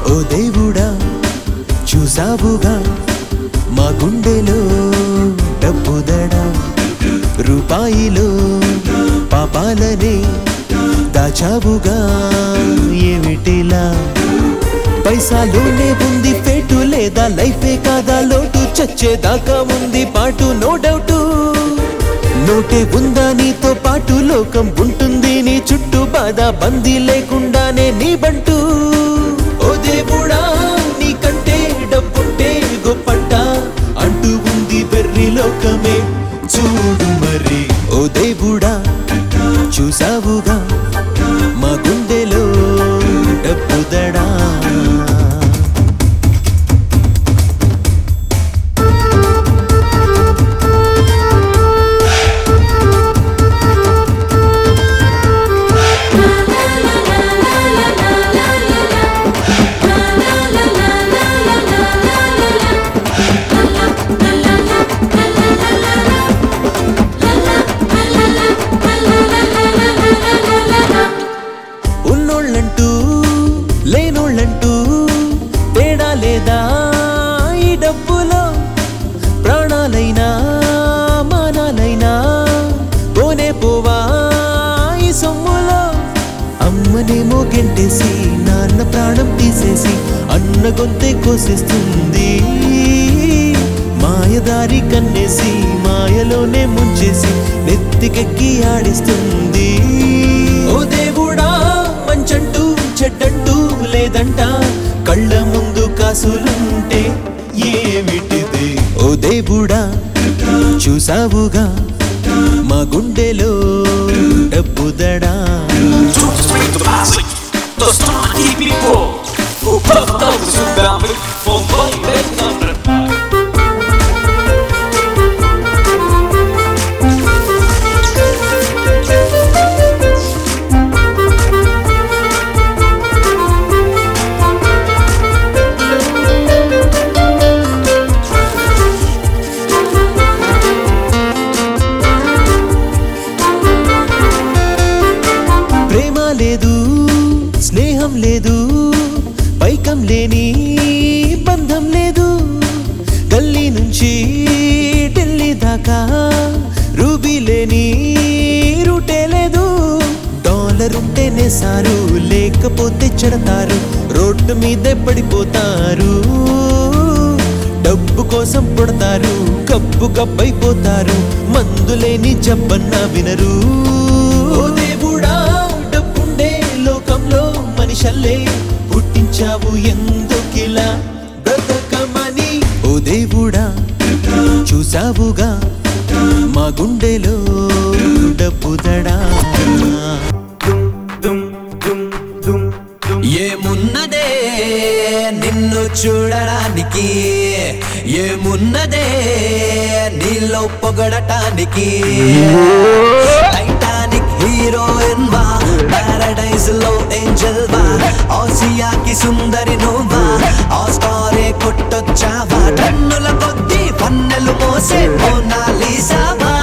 ఓ దేవుడా చూసావుగా మా గుండెలో డబ్బుదడా రూపాయిలో పాపాలనే దాచావుగా ఏమిటిలా పైసాలోనే ఉంది ఫేటు లేదా లైఫే కాదా లోటు చచ్చేదాకా ఉంది పాటు నో డౌట్ నోటే ఉందా నీతో పాటు లోకం ఉంటుంది నీ చుట్టూ బాధ బందీ లేకుండానే నీ బంటూ ఓ దేవుడా నీకంటే డబ్బుంటే గొప్పంట అంటూ ఉంది వెర్రి లోకమే చూడు మరి ఓ దేవుడా చూసావుగా మా గుండెలో డబ్బుదడా ఉన్నోళ్ళంటూ లేనోళ్ళంటూ తేడా లేదా ఈ డబ్బులో ప్రాణాలైనా మానాలైనా పోనే పోవా ఈ సొమ్ములో అమ్మనేమో గెంటేసి నాన్న ప్రాణం తీసేసి అన్న గొంతే కోసేస్తుంది మాయదారి కన్నేసి మాయలోనే ముంచేసి నెత్తికెక్కి ఆడిస్తుంది ఓ దేవుడా మంచంటూ చెడ్డంటూ లేదంట కళ్ళ ముందు కాసులుంటే ఏమిటిది ఓ దేవుడా చూసావుగా మా గుండెలో డబ్బుదడా లేదు స్నేహం లేదు పైకం లేని బంధం లేదు గల్లీ నుంచి ఢిల్లీ దాకా రూబీ లేని రూటే లేదు డాలర్ ఉంటేనే సారు లేకపోతే చెడతారు రోడ్డు మీదే పడిపోతారు డబ్బు కోసం పుడతారు కప్పు కప్పైపోతారు మందులేని జబ్బన్నా వినరు ఓ దేవుడా లోకంలో మనిషల్లే పుట్టించావు ఎందుకిలా బ్రతకమని ఓ దేవుడా చూసావుగా మా గుండెలో డబ్బుదడా ఏమున్నదే నిన్ను చూడడానికి ఏమున్నదే నీలో పొగడటానికి టైటానిక్ హీరోయిన్ వా పారడైజ్ లో ఏంజల్ వా ఆసియాకి సుందరి నువ్వా ఆస్కారే కొట్టొచ్చావా టన్నుల కొద్దీ పన్నెలు మోసే మోనాలీసా వా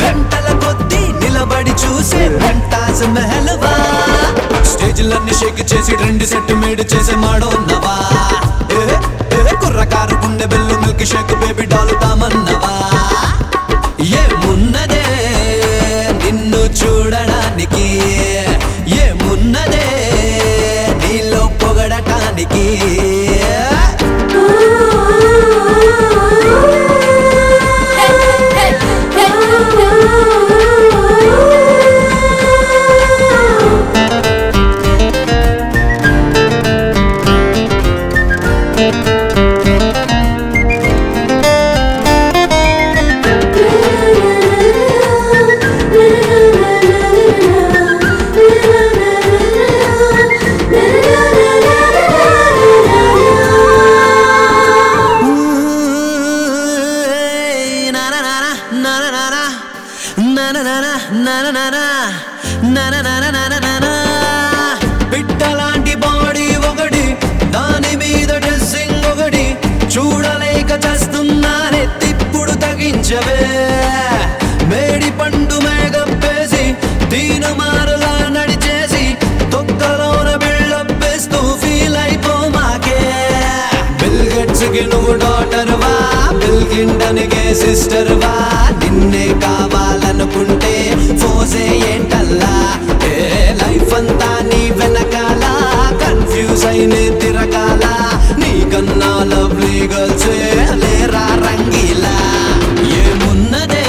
గంటల కొద్దీ నిలబడి చూసే ముంతాజ్ మహల్ వా స్టేజ్లన్నీ షేక్ చేసి ట్రెండ్ సెట్ మేడ్ చేసే మాడోన్నవా కుర్రకారు గుండె బెల్లు మిల్క్ షేక్ బేబీ డాలు తామన్నవా ఏమున్నదే నిన్ను చూడడానికి ఏమున్నదే నీలో పొగడటానికి పిట్టలాంటి బాడీ ఒకటి దాని మీద డ్రెస్సింగ్ ఒకటి బాస్కి నువ్వు డాటర్ వా, బిల్ క్లింటన్ కే సిస్టర్ వా, నిన్నే కావాలనుకుంటే ఫోజే ఏంటల్లా, ఏ లైఫ్ అంతా నీ వెనకాల కన్ఫ్యూజ్ అయినే తిరగాల, నీకన్నా లవ్లీ గర్ల్సే లేరా రంగీలా, ఏమున్నదే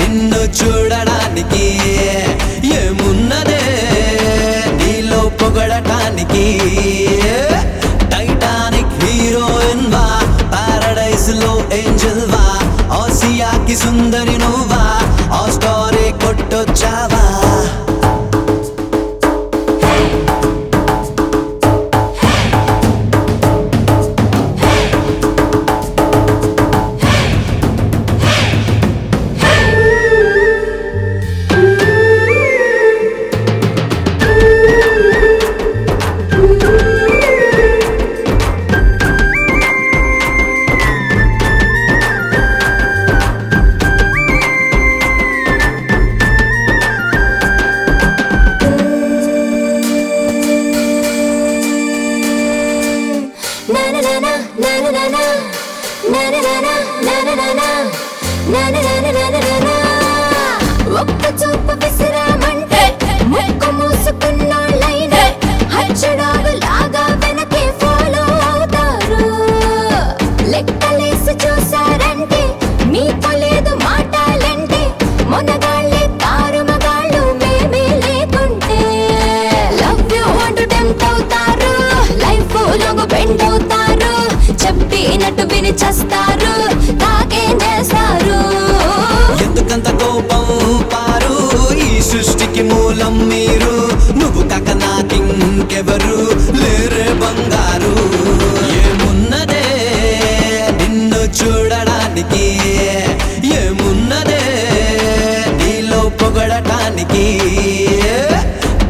నిన్ను చూడడానికి, ఏమున్నదే నీలో పొగడటానికి, టైటానిక్ హీరోయిన్ వా, పారడైస్ లో ఏంజల్ వా, ఆసియాకి సుందరి నువ్వా, ఆ స్టారే కొట్టొచ్చావా. ఒక్క చూపు విసిరామంటే ముక్కు మూసుకున్నోళ్ళైనా హచ్చడాలు లాగా వెనకే ఫాలో అవుతారు, లెక్కలేసి చూసారంటే మీకు లేదు మాటాలంటే, మొనగాళ్ళే తారు మగాళ్ళు మేమే లేకుంటే, లవ్ యూ అంటూ టెంప్ట్ అవుతారు, లైఫ్ లోగు బెండ్ అవుతారు, చెప్పినట్టు విని చేస్తారు, తాగేస్తారు. ఎందుకంత కోపం పారు, ఈ సృష్టికి మూలం మీరు, నువ్వు కాక నాకింకెవరు లేరే బంగారు, ఏమున్నదే నిన్ను చూడడానికి, ఏమున్నదే నీలో పొగడటానికి,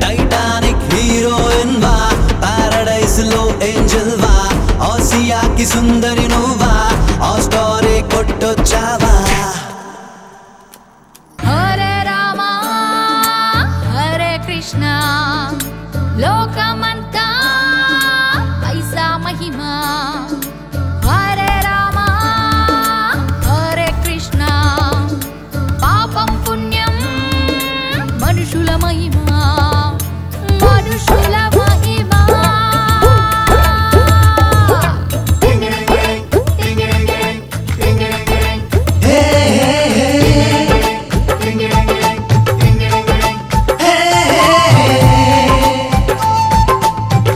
టైటానిక్ హీరోయిన్ వా, పారడైస్ లో ఏంజల్ వా, ఆసియాకి సుందరి నువ్వా, ఆ స్టారే కొట్టొచ్చావా. హరే రామ హరే కృష్ణ లోకమంతా పైసా మహిమా, హరే రామ హరే కృష్ణ పాపం పుణ్యం మనుషుల మహిమా, మనుషుల మహిమా.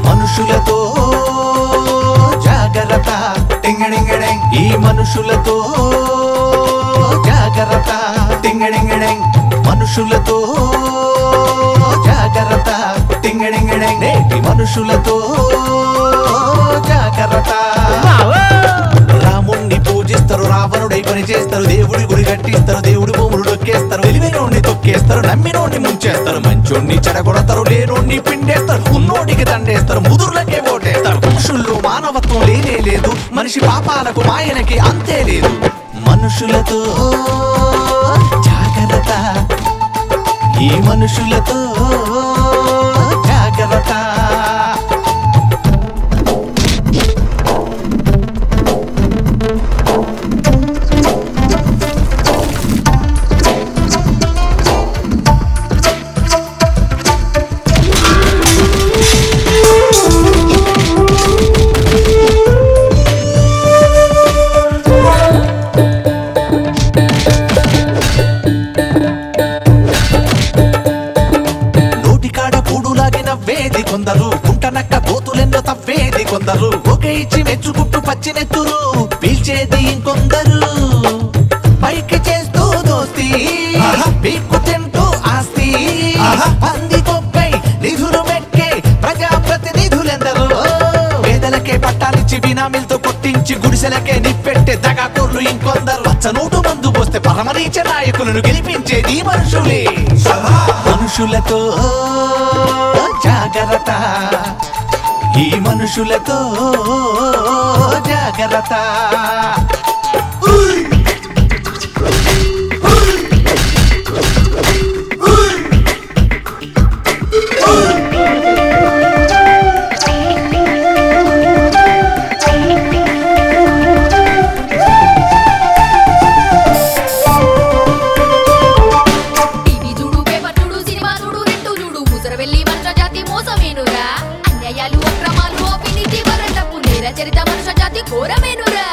మనుషులతో జాగ్రత్త, ఈ మనుషులతో జాగ్రత్త, మనుషులతో జాగ్రత్త, నేటి మనుషులతో జాగ్రత్త. రాముణ్ణి పూజిస్తారు, రావణుడై పని చేస్తారు, దేవుడి గుడి కట్టిస్తారు, దేవుడి భూములు డొక్కేస్తారు, వెలివేనోడిని తొక్కేస్తారు, నమ్మినోడిని ముంచేస్తారు, మంచోడిని చెడగొడతారు, లేనోడిని పిండేస్తారు, ఉన్నోడికి దండేస్తారు, ముదుర్లకే ఓటేస్తారు. మనుషుల్లో మానవత్వం లేనే లేదు, మనిషి పాపాలకు మాయనకి అంతే లేదు. మనుషులతో జాగ్రత్త, ఈ మనుషులతో జాగ్రత్త. కొందరు గుంటనక్క గోతులెన్నో తవ్వేది కొందరు, ఒకే ఇచ్చి మెచ్చుకుంటూ పచ్చినెత్తురు పీల్చేది ఇంకొందరు, పైకి చేస్తూ దోస్తి పీక్కు తింటూ ఆస్తి, పంది కొప్పై నిధులు మెక్కే ప్రజాప్రతినిధులెందరో, పేదలకే పట్టాలిచ్చి బినామీలతో కొట్టించి గుడిసెలకే నిప్పెట్టే దగాకోర్లు ఇంకొందరు, పచ్చనోటు మందు పోస్తే పరమరీచ నాయకులను గెలిపించేది మనుషులే. మనుషులతో జాగ్రత్త, ఈ మనుషులతో జాగ్రత్త. మనుష జాతి ఘోరమేనురా.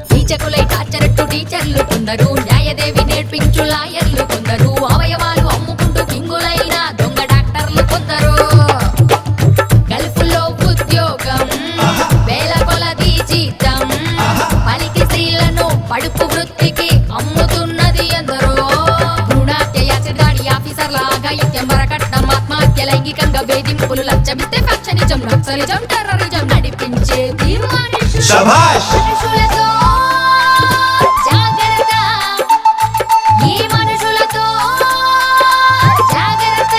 కీచకులై టార్చరట్టు టీచర్లు కొందరు, న్యాయదేవి నేర్పించు లాయర్లు కొందరు, అవయవాలు అమ్ముకుంటూ కింగులైన దొంగ డాక్టర్లు కొందరు. గల్ఫ్లో ఉద్యోగం, వేల కొలది జీతం, పనికి స్త్రీలను పడుపు వృత్తికి అమ్ముతున్నది ఎందరో. భ్రూణహత్య, యాసిడ్ దాడి, ఆఫీసర్ల అఘాయిత్యం, వరకట్నం, ఆత్మహత్య, లైంగికంగా వేధింపులు, లంచమిస్తే ఫ్యాక్షనిజం, నక్సలిజం, టెర్రరిజం నడిపించేది మనుషులతో. జాగ్రత్త, ఈ మనుషులతో జాగ్రత్త.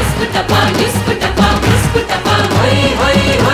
Iskutapa, iskutapa, iskutapa, hoi hoi hoi.